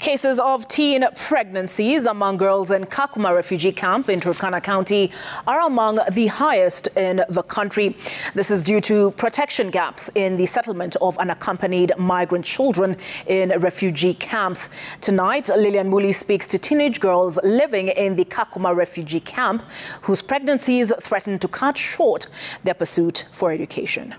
Cases of teen pregnancies among girls in Kakuma Refugee Camp in Turkana County are among the highest in the country. This is due to protection gaps in the settlement of unaccompanied migrant children in refugee camps. Tonight, Lillian Muli speaks to teenage girls living in the Kakuma Refugee Camp whose pregnancies threaten to cut short their pursuit for education.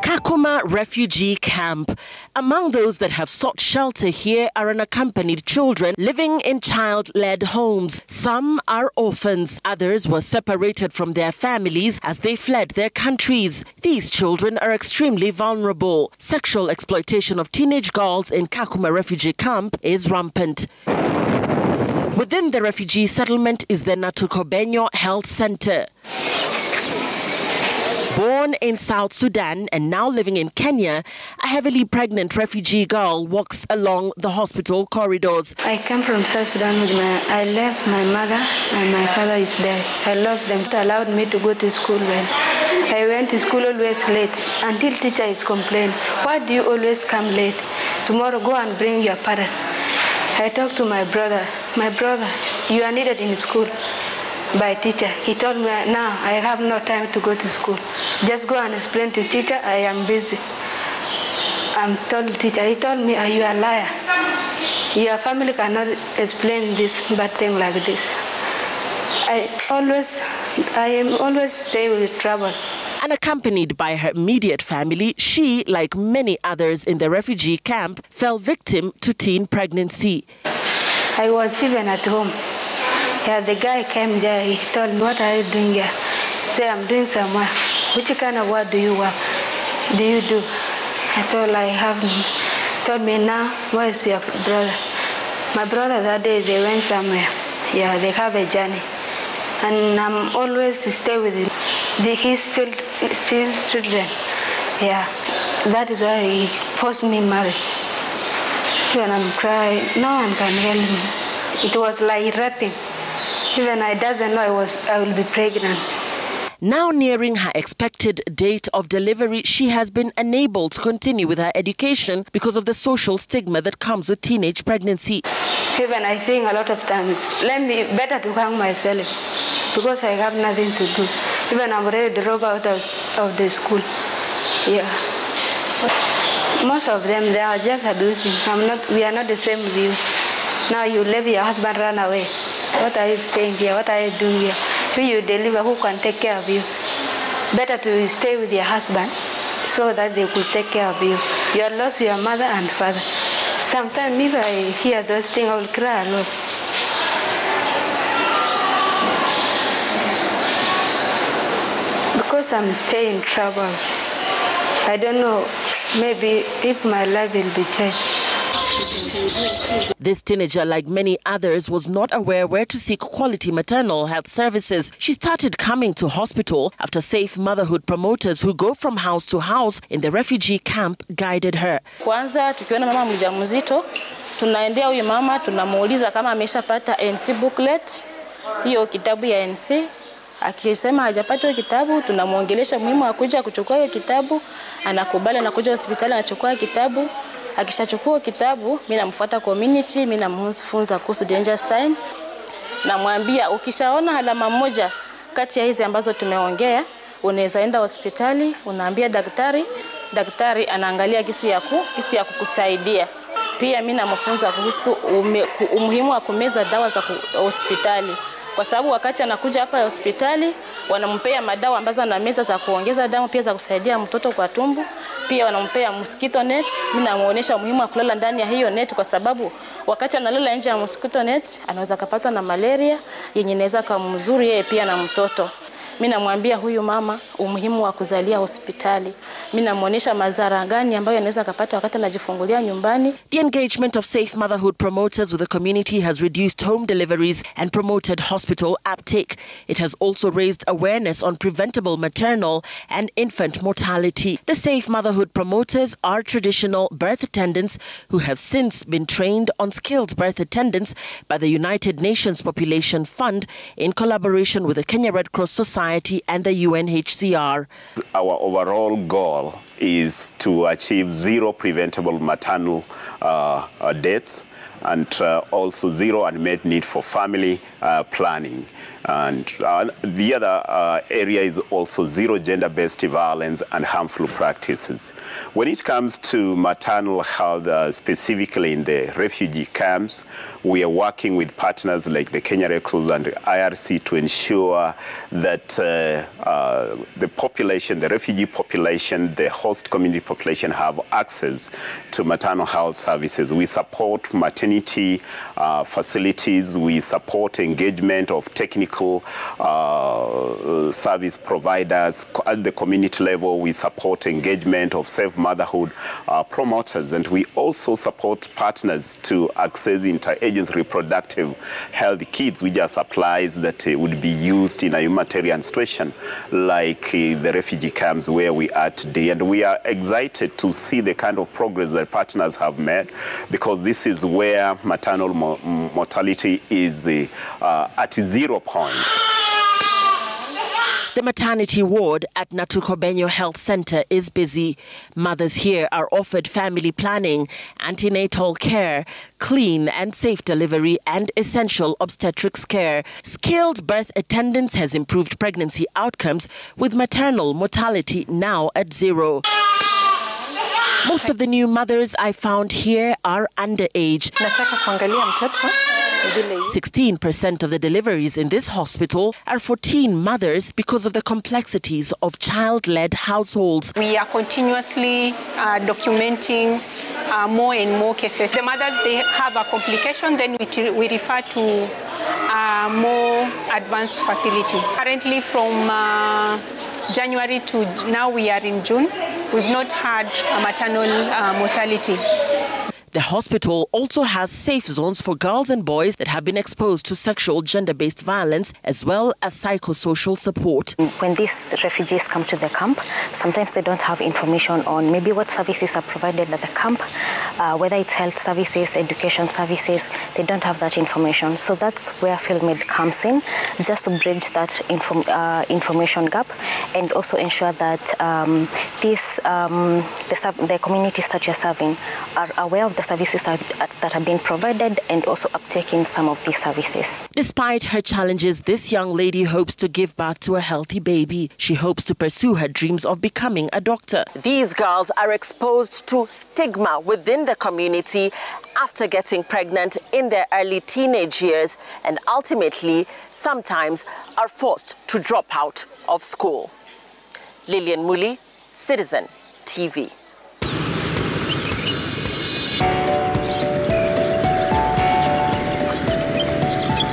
Kakuma Refugee Camp. Among those that have sought shelter here are unaccompanied children living in child-led homes. Some are orphans. Others were separated from their families as they fled their countries. These children are extremely vulnerable. Sexual exploitation of teenage girls in Kakuma Refugee Camp is rampant. Within the refugee settlement is the Natukobenyo Health Center. Born in South Sudan and now living in Kenya, a heavily pregnant refugee girl walks along the hospital corridors. I came from South Sudan I left my mother and my father is dead. I lost them. It allowed me to go to school well. I went to school always late until teacher is complaining. Why do you always come late? Tomorrow go and bring your parent. I talked to my brother. My brother, you are needed in school by teacher. He told me, now I have no time to go to school. Just go and explain to teacher, I am busy. I'm told teacher, he told me, are you a liar? Your family cannot explain this bad thing like this. I am always stay with trouble. Unaccompanied by her immediate family, she, like many others in the refugee camp, fell victim to teen pregnancy. I was even at home. Yeah, the guy came there, he told me, what are you doing here? I said, I'm doing some work. Which kind of work do you do? I told I have. Told me, now, where is your brother? My brother that day, they went somewhere. Yeah, they have a journey. And I'm always stay with him. His children. Yeah, that is why he forced me marriage. When I'm crying, no one can help me. It was like raping. Even I doesn't know I will be pregnant. Now nearing her expected date of delivery, she has been unable to continue with her education because of the social stigma that comes with teenage pregnancy. Even I think a lot of times, let me better to hang myself because I have nothing to do. Even I'm ready to drop out of the school. Yeah. Most of them, they are just abusing. We are not the same with you. Now you leave your husband, run away. What are you staying here? What are you doing here? Who you deliver, who can take care of you? Better to stay with your husband so that they could take care of you. You have lost your mother and father. Sometimes if I hear those things, I will cry a lot. Because I'm staying in trouble. I don't know, maybe if my life will be changed. This teenager, like many others, was not aware where to seek quality maternal health services. She started coming to hospital after safe motherhood promoters who go from house to house in the refugee camp guided her. Kwanza tukiona mama mjamzito, tunaendea huyu mama, tunamuuliza kama ameshapata NC booklet, hiyo kitabu ya NC. Akisema hajapata kitabu, tunamuongelesha muhimu wa kuja kuchukua hiyo kitabu, anakubali na kuja hospitali anachukua kitabu. Akishachukua kitabu, mimi namfuata community, mimi namfunza kuhusu danger sign. Namwambia ukishaona alama moja kati ya hizi ambazo tumeongea, unaweza enda hospitali, unaambia daktari, daktari anaangalia kisi ya kukusaidia. Pia mimi namfunza kuhusu umuhimu wa kumeza dawa za hospitali. Kwa sababu wakati anakuja hapa hospitali, wanampea madawa ambazo anameza za kuongeza damu, pia za kusaidia mtoto kwa tumbo. Pia wanampea mosquito net. Mimi namuonesha umuhimu wa kulala ndani ya hiyo net kwa sababu wakati analala nje ya mosquito net, anaweza kupatwa na malaria yenye inaweza kumzuru yeye pia na mtoto. Mimi namwambia huyu mama umuhimu wa kuzalia hospitali. mimi namuonesha madhara gani ambayo anaweza kupata wakati anajifungulia nyumbani. The engagement of safe motherhood promoters with the community has reduced home deliveries and promoted hospital uptake. It has also raised awareness on preventable maternal and infant mortality. The safe motherhood promoters are traditional birth attendants who have since been trained on skilled birth attendants by the United Nations Population Fund in collaboration with the Kenya Red Cross Society and the UNHCR. Our overall goal is to achieve zero preventable maternal deaths and also zero unmet need for family planning. And the other area is also zero gender-based violence and harmful practices. When it comes to maternal health, specifically in the refugee camps, we are working with partners like the Kenya Red Cross and the IRC to ensure that the population, the refugee population, the host community population have access to maternal health services. We support maternity facilities, we support engagement of technical service providers at the community level. We support engagement of safe motherhood promoters, and we also support partners to access interagency reproductive health kits, which are supplies that would be used in a humanitarian situation like the refugee camps where we are today. And we are excited to see the kind of progress that partners have made, because this is where maternal mortality is at 0 point. The maternity ward at Natukobenyo Health Center is busy. Mothers here are offered family planning, antenatal care, clean and safe delivery, and essential obstetrics care. Skilled birth attendants has improved pregnancy outcomes, with maternal mortality now at 0. Most of the new mothers I found here are underage. 16% of the deliveries in this hospital are for teen mothers because of the complexities of child-led households. We are continuously documenting more and more cases. The mothers, they have a complication, then we refer to a more advanced facility. Currently from January to now we are in June, we've not had a maternal mortality. The hospital also has safe zones for girls and boys that have been exposed to sexual gender-based violence, as well as psychosocial support. When these refugees come to the camp, sometimes they don't have information on maybe what services are provided at the camp, whether it's health services, education services. They don't have that information. So that's where FieldMed comes in, just to bridge that information gap and also ensure that the communities that you're serving are aware of the services that are being provided and also uptaking some of these services. Despite her challenges, this young lady hopes to give birth to a healthy baby. She hopes to pursue her dreams of becoming a doctor. These girls are exposed to stigma within the community after getting pregnant in their early teenage years, and ultimately sometimes are forced to drop out of school. Lillian Muli, Citizen TV.